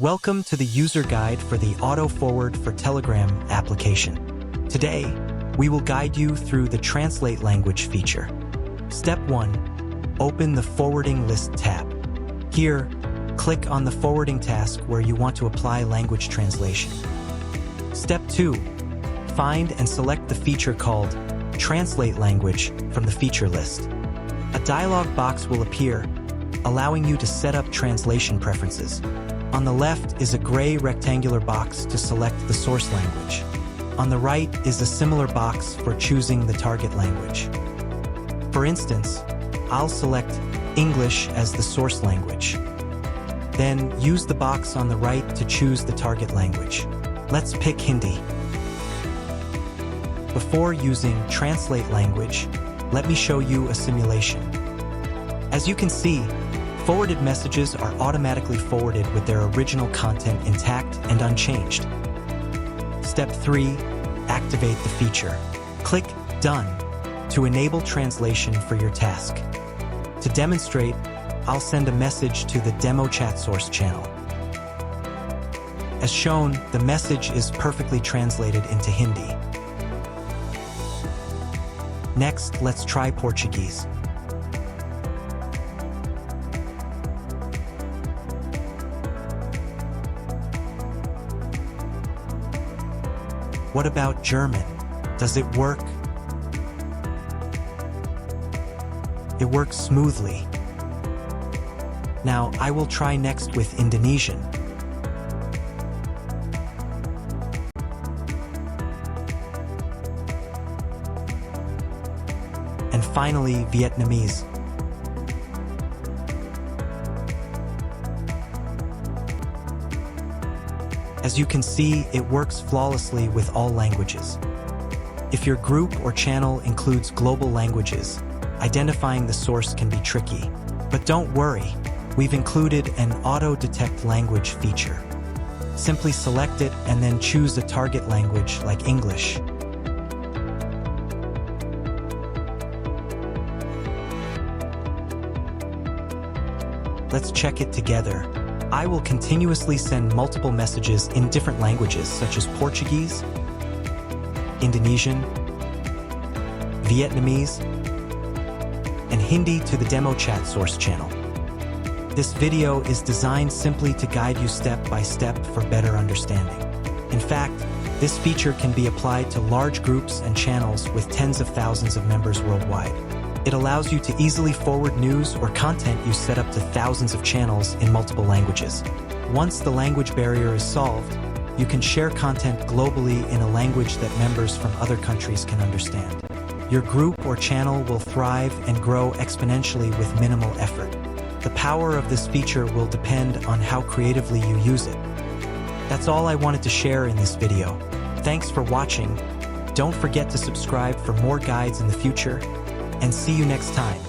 Welcome to the user guide for the Auto Forward for Telegram application. Today, we will guide you through the Translate Language feature. Step 1. Open the Forwarding List tab. Here, click on the forwarding task where you want to apply language translation. Step 2. Find and select the feature called Translate Language from the feature list. A dialog box will appear, allowing you to set up translation preferences. On the left is a gray rectangular box to select the source language. On the right is a similar box for choosing the target language. For instance, I'll select English as the source language. Then use the box on the right to choose the target language. Let's pick Hindi. Before using Translate Language, let me show you a simulation. As you can see, forwarded messages are automatically forwarded with their original content intact and unchanged. Step 3. Activate the feature. Click Done to enable translation for your task. To demonstrate, I'll send a message to the demo chat source channel. As shown, the message is perfectly translated into Hindi. Next, let's try Portuguese. What about German? Does it work? It works smoothly. Now, I will try next with Indonesian. And finally, Vietnamese. As you can see, it works flawlessly with all languages. If your group or channel includes global languages, identifying the source can be tricky. But don't worry, we've included an auto-detect language feature. Simply select it and then choose a target language like English. Let's check it together. I will continuously send multiple messages in different languages such as Portuguese, Indonesian, Vietnamese, and Hindi to the demo chat source channel. This video is designed simply to guide you step by step for better understanding. In fact, this feature can be applied to large groups and channels with tens of thousands of members worldwide. It allows you to easily forward news or content you set up to thousands of channels in multiple languages. Once the language barrier is solved, you can share content globally in a language that members from other countries can understand. Your group or channel will thrive and grow exponentially with minimal effort. The power of this feature will depend on how creatively you use it. That's all I wanted to share in this video. Thanks for watching. Don't forget to subscribe for more guides in the future, and see you next time.